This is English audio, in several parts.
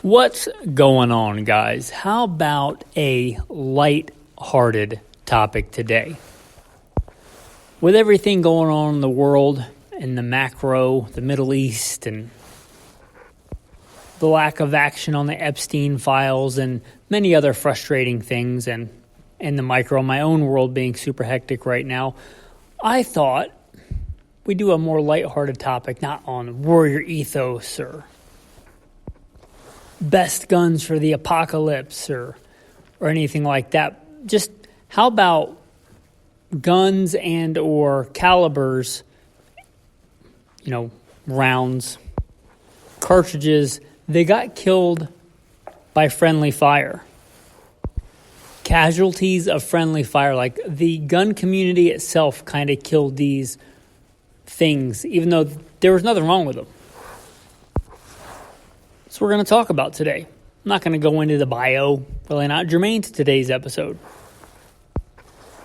What's going on, guys? How about a light-hearted topic today? With everything going on in the world, in the macro, the Middle East, and the lack of action on the Epstein files, and many other frustrating things, and in the micro, my own world being super hectic right now, I thought we'd do a more light-hearted topic, not on warrior ethos or best guns for the apocalypse or anything like that. Just how about guns and or calibers, rounds, cartridges, they got killed by friendly fire. Casualties of friendly fire, like the gun community itself kind of killed these things, even though there was nothing wrong with them. So we're going to talk about today. I'm not going to go into the bio, really not germane to today's episode.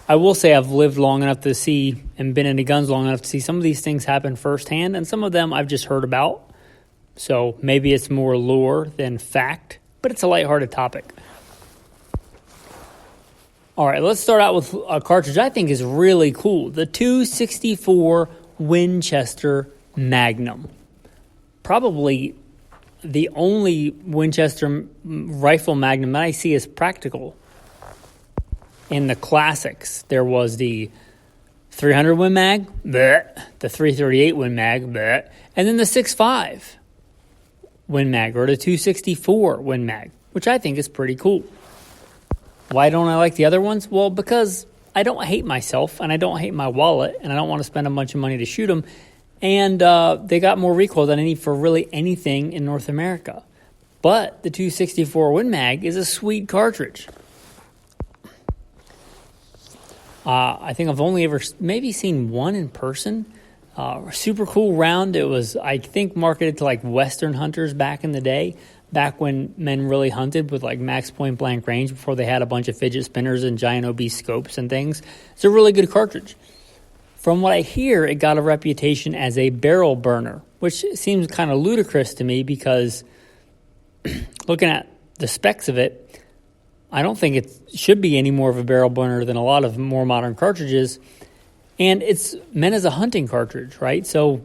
I will say I've lived long enough to see and been into guns long enough to see some of these things happen firsthand, and some of them I've just heard about. So maybe it's more lore than fact, but it's a lighthearted topic. All right, let's start out with a cartridge I think is really cool. The .264 Winchester Magnum. Probably the only Winchester rifle Magnum that I see is practical. In the classics, there was the 300 Win Mag, the 338 Win Mag, and then the 6.5 Win Mag, or the .264 Win Mag, which I think is pretty cool. Why don't I like the other ones? Well, because I don't hate myself, and I don't hate my wallet, and I don't want to spend a bunch of money to shoot them. And they got more recoil than I need for really anything in North America. But the .264 Win Mag is a sweet cartridge. I think I've only ever maybe seen one in person. Super cool round. It was, I think, marketed to like Western hunters back in the day, back when men really hunted with like max point blank range before they had a bunch of fidget spinners and giant obese scopes and things. It's a really good cartridge. From what I hear, it got a reputation as a barrel burner, which seems kind of ludicrous to me because looking at the specs of it, I don't think it should be any more of a barrel burner than a lot of more modern cartridges. And it's meant as a hunting cartridge, right? So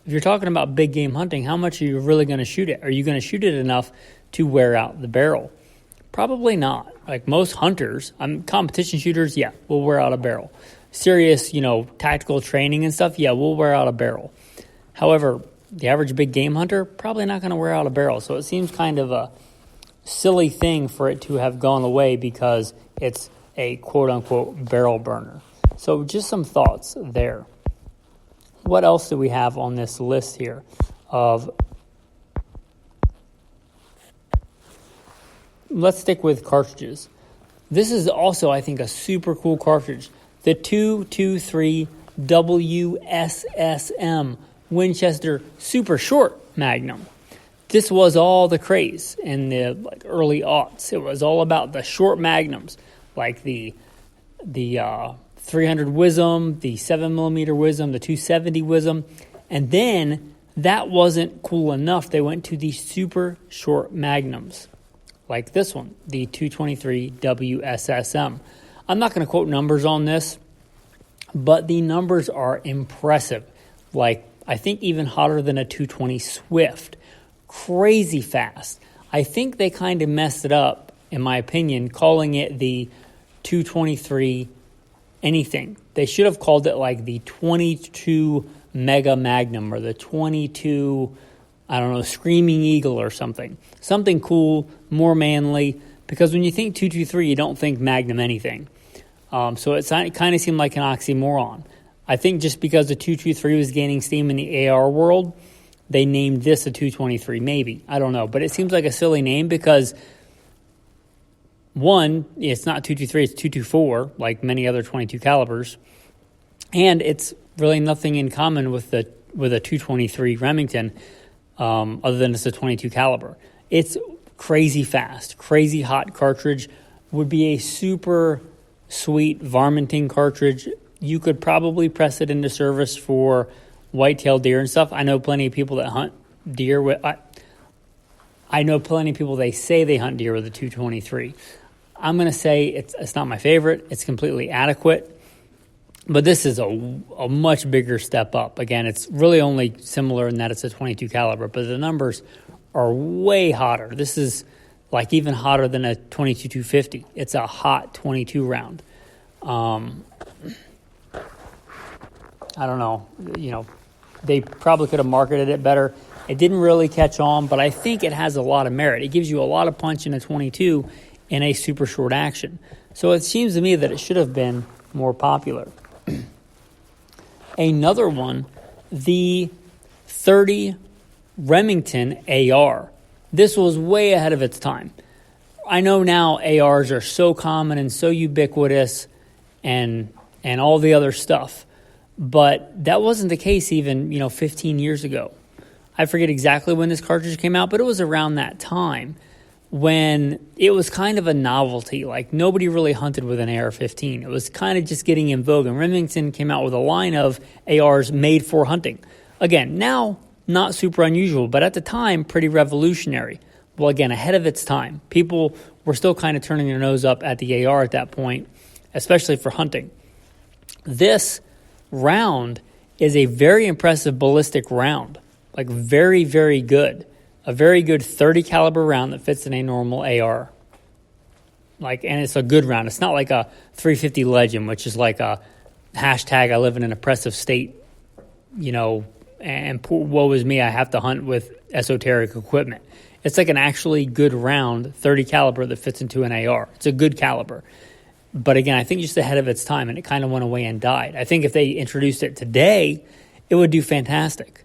if you're talking about big game hunting, how much are you really going to shoot it? Are you going to shoot it enough to wear out the barrel? Probably not. Like most hunters, competition shooters, yeah, we'll wear out a barrel. Serious, tactical training and stuff, yeah, we'll wear out a barrel. However, the average big game hunter, probably not going to wear out a barrel. So it seems kind of a silly thing for it to have gone away because it's a quote-unquote barrel burner. So just some thoughts there. What else do we have on this list here of... Let's stick with cartridges. This is also, I think, a super cool cartridge. The .223 WSSM Winchester Super Short Magnum. This was all the craze in the early aughts. It was all about the short magnums, like the 300 Wisdom, the 7mm Wisdom, the 270 Wisdom. And then that wasn't cool enough. They went to the super short magnums, like this one, the .223 WSSM. I'm not going to quote numbers on this, but the numbers are impressive. Like, I think even hotter than a .220 Swift. Crazy fast. I think they kind of messed it up, in my opinion, calling it the .223 anything. They should have called it like the 22 Mega Magnum or the 22, Screaming Eagle or something. Something cool, more manly, because when you think .223, you don't think Magnum anything. So it kind of seemed like an oxymoron. I think just because the .223 was gaining steam in the AR world, they named this a .223, maybe. I don't know. But it seems like a silly name because, one, it's not .223, it's .224, like many other .22 calibers. And it's really nothing in common with a .223 Remington, other than it's a .22 caliber. It's crazy fast, crazy hot cartridge. Would be a super sweet varminting cartridge. You could probably press it into service for whitetail deer and stuff. I know plenty of people that hunt deer with. I I know plenty of people, they say they hunt deer with a 223. I'm going to say it's not my favorite. It's completely adequate. But this is a much bigger step up. Again, it's really only similar in that it's a 22 caliber, but the numbers are way hotter. This is like even hotter than a 22-250. It's a hot 22 round. I don't know. They probably could have marketed it better. It didn't really catch on, but I think it has a lot of merit. It gives you a lot of punch in a 22 in a super short action. So it seems to me that it should have been more popular. Another one, the 30 Remington AR. This was way ahead of its time. I know now ARs are so common and so ubiquitous and all the other stuff, but that wasn't the case even 15 years ago. I forget exactly when this cartridge came out, but it was around that time when it was kind of a novelty. Like, nobody really hunted with an AR-15. It was kind of just getting in vogue, and Remington came out with a line of ARs made for hunting. Again, now, not super unusual, but at the time, pretty revolutionary. Well, again, ahead of its time. People were still kind of turning their nose up at the AR at that point, especially for hunting. This round is a very impressive ballistic round. Like, very, very good. A very good 30 caliber round that fits in a normal AR. And it's a good round. It's not like a 350 Legend, which is like a hashtag I live in an oppressive state, and woe is me, I have to hunt with esoteric equipment. It's like an actually good round 30 caliber that fits into an AR. It's a good caliber. But again, I think just ahead of its time, and it kind of went away and died. I think if they introduced it today, it would do fantastic.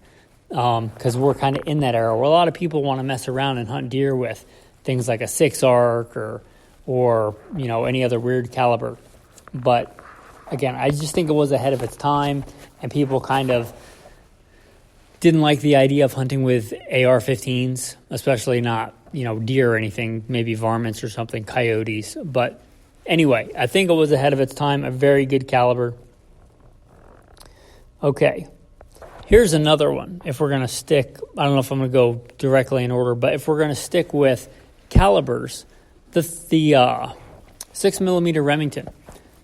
Because we're kind of in that era where a lot of people want to mess around and hunt deer with things like a 6-ARC or any other weird caliber. But again, I just think it was ahead of its time, and people kind of didn't like the idea of hunting with AR-15s, especially not deer or anything, maybe varmints or something, coyotes. But anyway, I think it was ahead of its time, a very good caliber. Okay. Here's another one. If we're going to stick, I don't know if I'm going to go directly in order, but if we're going to stick with calibers, the 6mm Remington.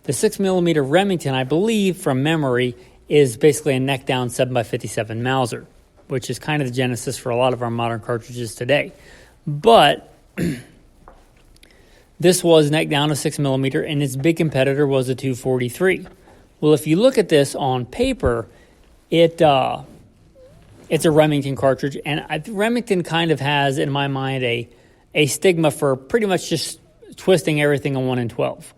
The 6mm Remington, I believe, from memory, is basically a neck-down 7x57 Mauser, which is kind of the genesis for a lot of our modern cartridges today. But this was neck-down a 6mm, and its big competitor was a 243. Well, if you look at this on paper, it's a Remington cartridge, and Remington kind of has, in my mind, a stigma for pretty much just twisting everything on 1 in 12,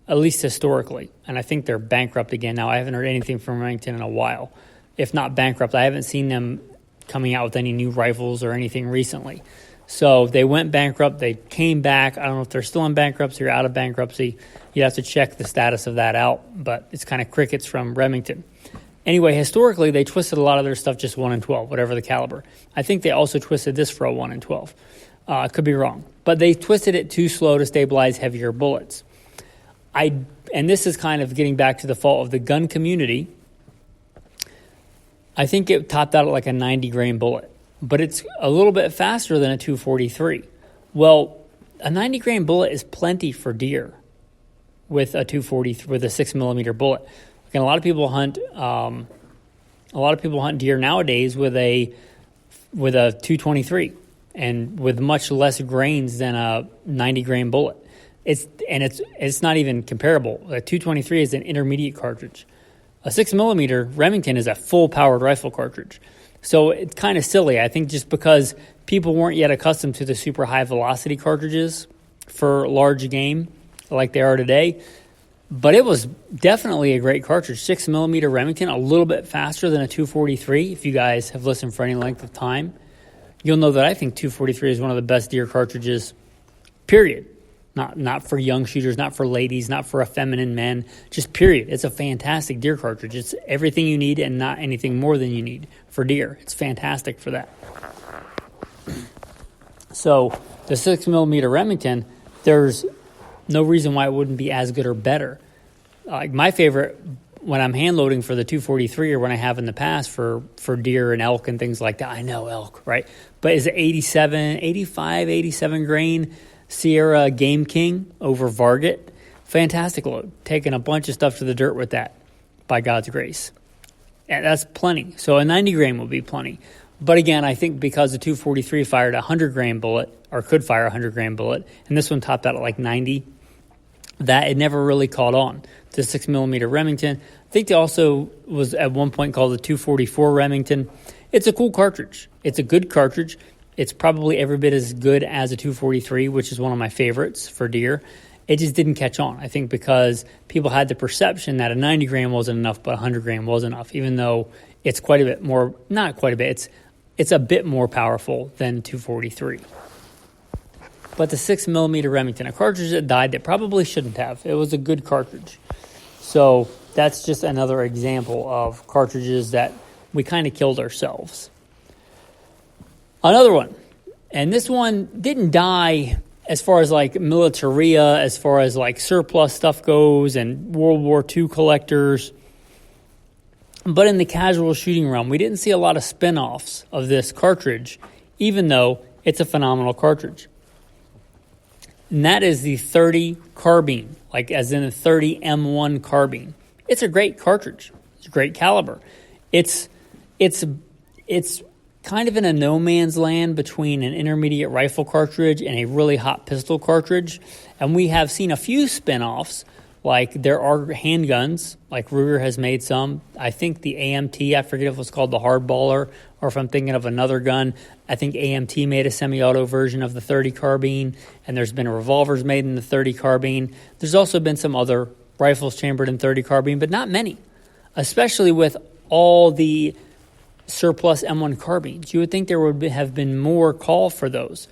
at least historically. And I think they're bankrupt again now. I haven't heard anything from Remington in a while. If not bankrupt, I haven't seen them coming out with any new rifles or anything recently. So they went bankrupt. They came back. I don't know if they're still in bankruptcy or out of bankruptcy. You have to check the status of that out, but it's kind of crickets from Remington. Anyway, historically, they twisted a lot of their stuff just 1 in 12, whatever the caliber. I think they also twisted this for a 1 in 12. Could be wrong. But they twisted it too slow to stabilize heavier bullets. And this is kind of getting back to the fault of the gun community. I think it topped out at like a 90-grain bullet. But it's a little bit faster than a 243. Well, a 90-grain bullet is plenty for deer with a 243, with a 6mm bullet. And a lot of people hunt deer nowadays with a 223 and with much less grains than a 90-grain bullet. It's not even comparable. A 223 is an intermediate cartridge. A 6mm Remington is a full-powered rifle cartridge. So it's kind of silly, I think, just because people weren't yet accustomed to the super high-velocity cartridges for large game like they are today. But it was definitely a great cartridge. 6mm Remington, a little bit faster than a 243. If you guys have listened for any length of time, you'll know that I think 243 is one of the best deer cartridges, period. Not for young shooters, not for ladies, not for effeminate men, just period. It's a fantastic deer cartridge. It's everything you need and not anything more than you need for deer. It's fantastic for that. So the 6mm Remington, there's no reason why it wouldn't be as good or better. My favorite when I'm hand loading for the 243 or when I have in the past for deer and elk and things like that, I know elk, right? But is it 87 grain Sierra Game King over Varget? Fantastic load. Taking a bunch of stuff to the dirt with that, by God's grace. And that's plenty. So a 90 grain will be plenty. But again, I think because the 243 fired a 100 grain bullet, or could fire a 100 grain bullet, and this one topped out at like 90, that it never really caught on. The 6mm Remington. I think they also was at one point called the 244 Remington. It's a cool cartridge. It's a good cartridge. It's probably every bit as good as a 243, which is one of my favorites for deer. It just didn't catch on, I think, because people had the perception that a 90 grain wasn't enough, but 100 grain was enough, even though it's quite a bit more, not quite a bit, it's a bit more powerful than 243. But the 6mm Remington, a cartridge that died that probably shouldn't have. It was a good cartridge. So that's just another example of cartridges that we kind of killed ourselves. Another one, and this one didn't die as far as like militaria, as far as like surplus stuff goes and World War II collectors. But in the casual shooting realm, we didn't see a lot of spin-offs of this cartridge, even though it's a phenomenal cartridge. And that is the 30 carbine, like as in a 30 M1 carbine. It's a great cartridge. It's a great caliber. It's kind of in a no man's land between an intermediate rifle cartridge and a really hot pistol cartridge. And we have seen a few spin-offs, like there are handguns, like Ruger has made some. I think the AMT, I forget if it was called the Hardballer, or if I'm thinking of another gun, I think AMT made a semi-auto version of the 30 carbine, and there's been revolvers made in the 30 carbine. There's also been some other rifles chambered in 30 carbine, but not many, especially with all the surplus M1 carbines. You would think there would have been more call for those.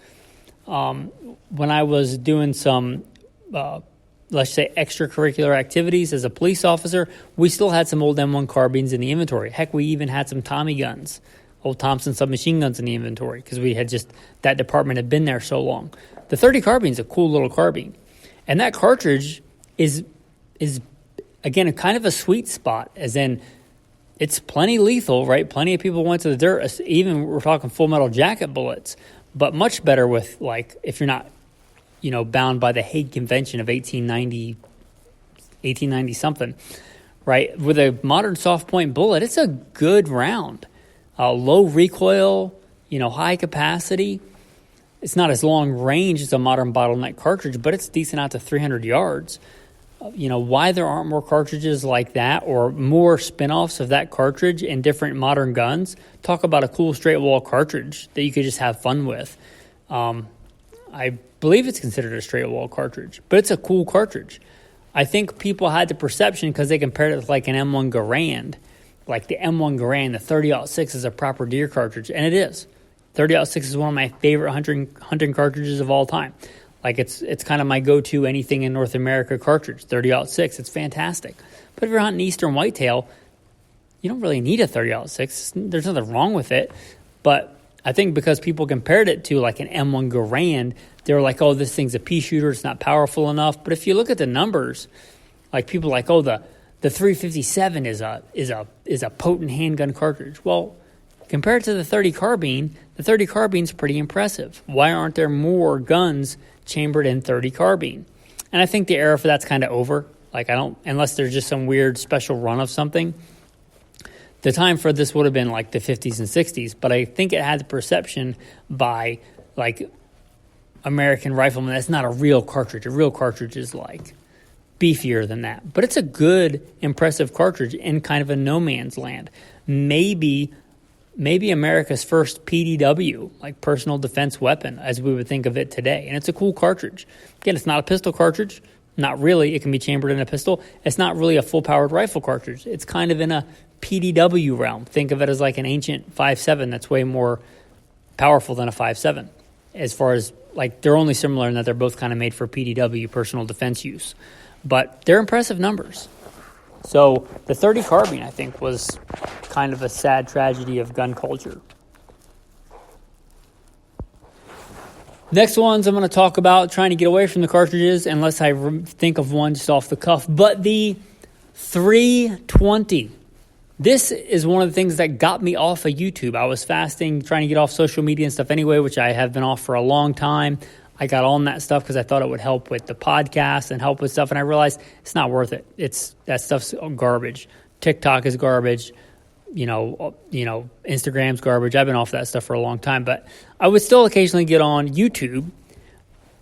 When I was doing some, let's say, extracurricular activities as a police officer, we still had some old M1 carbines in the inventory. Heck, we even had some Tommy guns, old Thompson submachine guns in the inventory, because we had just, that department had been there so long. The 30 carbine is a cool little carbine. And that cartridge is again, a kind of a sweet spot, as in, it's plenty lethal, right? Plenty of people went to the dirt. Even we're talking Full Metal Jacket bullets, but much better with, like, if you're not, bound by the Hague Convention of 1890 something, right? With a modern soft point bullet, it's a good round. Low recoil, high capacity. It's not as long range as a modern bottleneck cartridge, but it's decent out to 300 yards. Why there aren't more cartridges like that or more spin-offs of that cartridge in different modern guns. Talk about a cool straight wall cartridge that you could just have fun with. I believe it's considered a straight wall cartridge, but it's a cool cartridge. I think people had the perception because they compared it with like an M1 Garand. Like the M1 Garand, the 30-06 is a proper deer cartridge, and it is. 30-06 is one of my favorite hunting cartridges of all time. Like it's kind of my go-to anything in North America cartridge, 30-06. It's fantastic. But if you're hunting eastern whitetail, you don't really need a 30-06. There's nothing wrong with it. But I think because people compared it to like an M1 Garand, they were like, oh, this thing's a pea shooter. It's not powerful enough. But if you look at the numbers, like people are like, oh, the 357 is a potent handgun cartridge. Well, compared to the 30 carbine, the 30 carbine's pretty impressive. Why aren't there more guns chambered in 30 carbine? And I think the era for that's kind of over. Like unless there's just some weird special run of something. The time for this would have been like the 50s and 60s, but I think it had the perception by like American riflemen that's not a real cartridge. A real cartridge is like beefier than that. But it's a good, impressive cartridge in kind of a no man's land. Maybe America's first PDW, like personal defense weapon, as we would think of it today. And it's a cool cartridge. Again, it's not a pistol cartridge. Not really. It can be chambered in a pistol. It's not really a full-powered rifle cartridge. It's kind of in a PDW realm. Think of it as like an ancient 5.7 that's way more powerful than a 5.7. As far as, like, they're only similar in that they're both kind of made for PDW, personal defense use. But they're impressive numbers. So the 30 carbine, I think, was kind of a sad tragedy of gun culture. Next ones I'm going to talk about, trying to get away from the cartridges unless I think of one just off the cuff. But the 320. This is one of the things that got me off of YouTube. I was fasting, trying to get off social media and stuff anyway, which I have been off for a long time. I got on that stuff because I thought it would help with the podcast and help with stuff, and I realized it's not worth it. That stuff's garbage. TikTok is garbage. Instagram's garbage. I've been off that stuff for a long time, but I would still occasionally get on YouTube.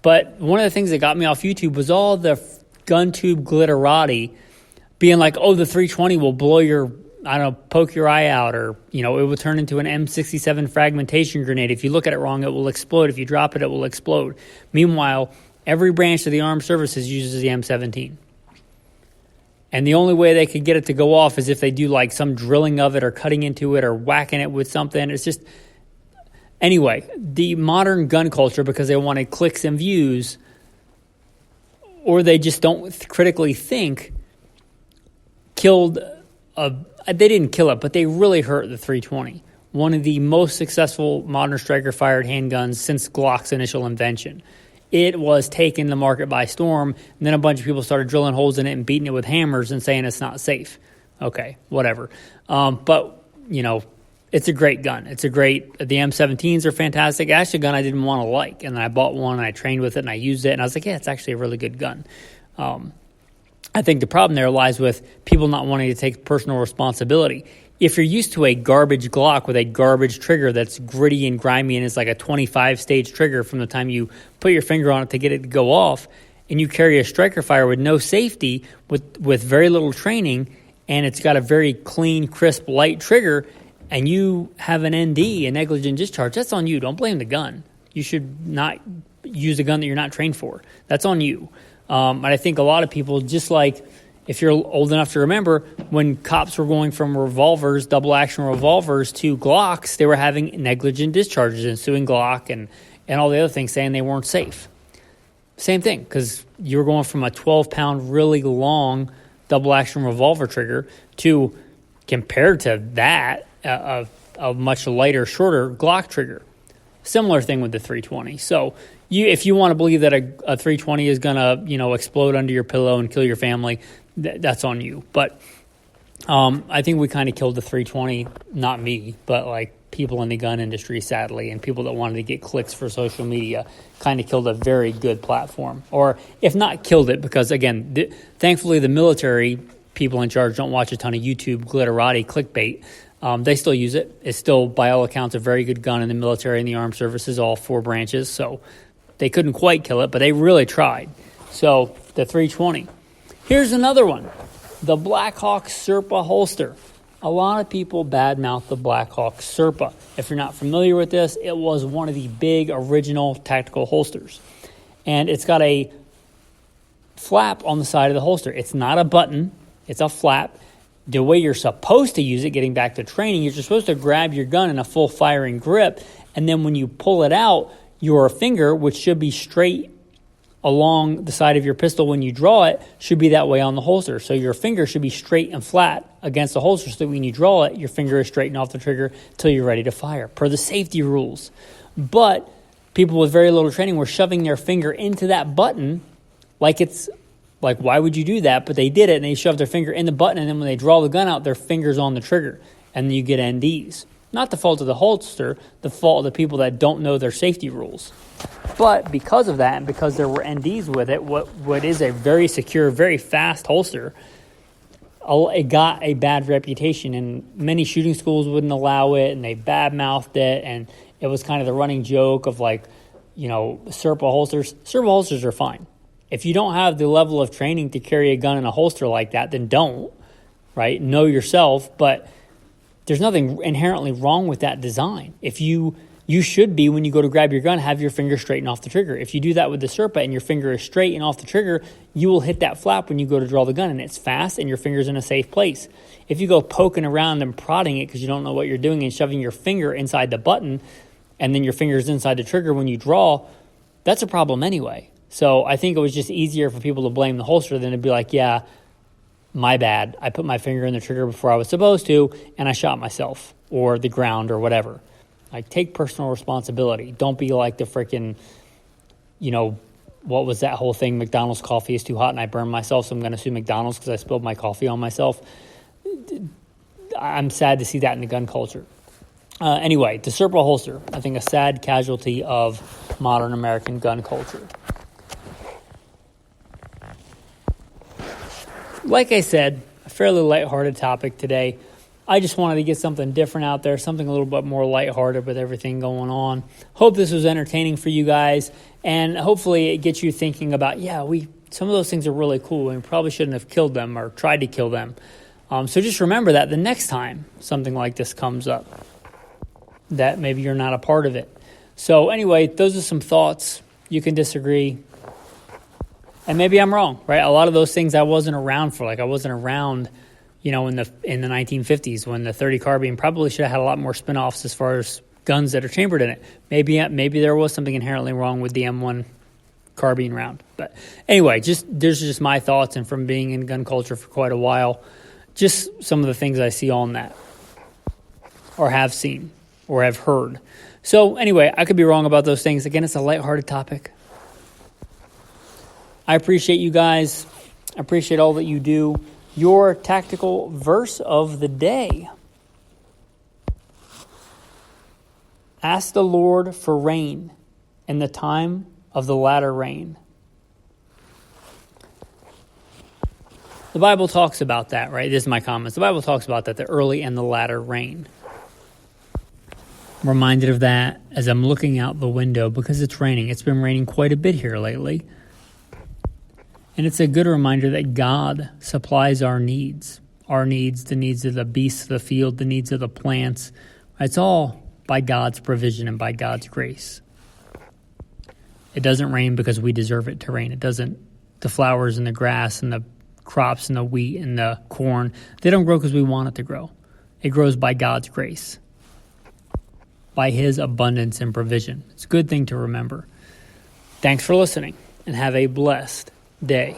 But one of the things that got me off YouTube was all the gun tube glitterati being like, oh, the 320 will blow your, poke your eye out, or, it will turn into an M67 fragmentation grenade. If you look at it wrong, it will explode. If you drop it, it will explode. Meanwhile, every branch of the armed services uses the M17. And the only way they could get it to go off is if they do like some drilling of it or cutting into it or whacking it with something. It's just, anyway, the modern gun culture, because they wanted clicks and views, or they just don't critically think, they didn't kill it, but they really hurt the 320. One of the most successful modern striker-fired handguns since Glock's initial invention. It was taking the market by storm, and then a bunch of people started drilling holes in it and beating it with hammers and saying it's not safe. Okay, whatever. But it's a great gun. The M17s are fantastic. Actually, a gun I didn't want to like, and I bought one, and I trained with it, and I used it, and I was like, yeah, it's actually a really good gun. I think the problem there lies with people not wanting to take personal responsibility. If you're used to a garbage Glock with a garbage trigger that's gritty and grimy and is like a 25-stage trigger from the time you put your finger on it to get it to go off, and you carry a striker fire with no safety, with very little training, and it's got a very clean, crisp, light trigger, and you have an ND, a negligent discharge, that's on you. Don't blame the gun. You should not use a gun that you're not trained for. That's on you. And I think a lot of people, just like if you're old enough to remember, when cops were going from revolvers, double-action revolvers, to Glocks, they were having negligent discharges and suing Glock and all the other things, saying they weren't safe. Same thing, because you were going from a 12-pound, really long double-action revolver trigger to, compared to that, a much lighter, shorter Glock trigger. Similar thing with the 320. So if you want to believe that a 320 is going to, explode under your pillow and kill your family, that's on you. But I think we kind of killed the 320, not me, but like people in the gun industry, sadly, and people that wanted to get clicks for social media kind of killed a very good platform. Or if not killed it, because again, thankfully the military people in charge don't watch a ton of YouTube glitterati clickbait. They still use it. It's still, by all accounts, a very good gun in the military and the armed services, all four branches. So they couldn't quite kill it, but they really tried. So the 320. Here's another one. The Blackhawk Serpa holster. A lot of people badmouth the Blackhawk Serpa. If you're not familiar with this, it was one of the big original tactical holsters. And it's got a flap on the side of the holster. It's not a button. It's a flap. The way you're supposed to use it, getting back to training, you're supposed to grab your gun in a full firing grip, and then when you pull it out, your finger, which should be straight along the side of your pistol when you draw it, should be that way on the holster. So your finger should be straight and flat against the holster so that when you draw it, your finger is straight and off the trigger until you're ready to fire, per the safety rules. But people with very little training were shoving their finger into that button like it's like, why would you do that? But they did it, and they shoved their finger in the button, and then when they draw the gun out, their finger's on the trigger, and then you get NDs. Not the fault of the holster, the fault of the people that don't know their safety rules. But because of that, and because there were NDs with it, what is a very secure, very fast holster, it got a bad reputation, and many shooting schools wouldn't allow it, and they badmouthed it, and it was kind of the running joke of Serpa holsters. Serpa holsters are fine. If you don't have the level of training to carry a gun in a holster like that, then don't, right? Know yourself, but there's nothing inherently wrong with that design. If you should be, when you go to grab your gun, have your finger straight and off the trigger. If you do that with the Serpa and your finger is straight and off the trigger, you will hit that flap when you go to draw the gun, and it's fast and your finger's in a safe place. If you go poking around and prodding it because you don't know what you're doing and shoving your finger inside the button and then your finger's inside the trigger when you draw, that's a problem anyway. So I think it was just easier for people to blame the holster than to be like, yeah, my bad. I put my finger in the trigger before I was supposed to, and I shot myself or the ground or whatever. Like, take personal responsibility. Don't be like the freaking, what was that whole thing? McDonald's coffee is too hot and I burned myself, so I'm going to sue McDonald's because I spilled my coffee on myself. I'm sad to see that in the gun culture. Anyway, the Serpo holster, I think a sad casualty of modern American gun culture. Like I said, a fairly lighthearted topic today. I just wanted to get something different out there, something a little bit more lighthearted with everything going on. Hope this was entertaining for you guys, and hopefully it gets you thinking about, some of those things are really cool, and we probably shouldn't have killed them or tried to kill them. So just remember that the next time something like this comes up, that maybe you're not a part of it. So anyway, those are some thoughts. You can disagree. And maybe I'm wrong, right? A lot of those things I wasn't around for. Like I wasn't around, in the 1950s when the .30 carbine probably should have had a lot more spin-offs as far as guns that are chambered in it. Maybe there was something inherently wrong with the M1 carbine round. But anyway, there's just my thoughts, and from being in gun culture for quite a while, just some of the things I see on that, or have seen, or have heard. So anyway, I could be wrong about those things. Again, it's a lighthearted topic. I appreciate you guys. I appreciate all that you do. Your tactical verse of the day. Ask the Lord for rain in the time of the latter rain. The Bible talks about that, right? This is my comments. The Bible talks about that, the early and the latter rain. I'm reminded of that as I'm looking out the window because it's raining. It's been raining quite a bit here lately. And it's a good reminder that God supplies our needs, the needs of the beasts of the field, the needs of the plants. It's all by God's provision and by God's grace. It doesn't rain because we deserve it to rain. It doesn't. The flowers and the grass and the crops and the wheat and the corn, they don't grow because we want it to grow. It grows by God's grace, by His abundance and provision. It's a good thing to remember. Thanks for listening, and have a blessed day.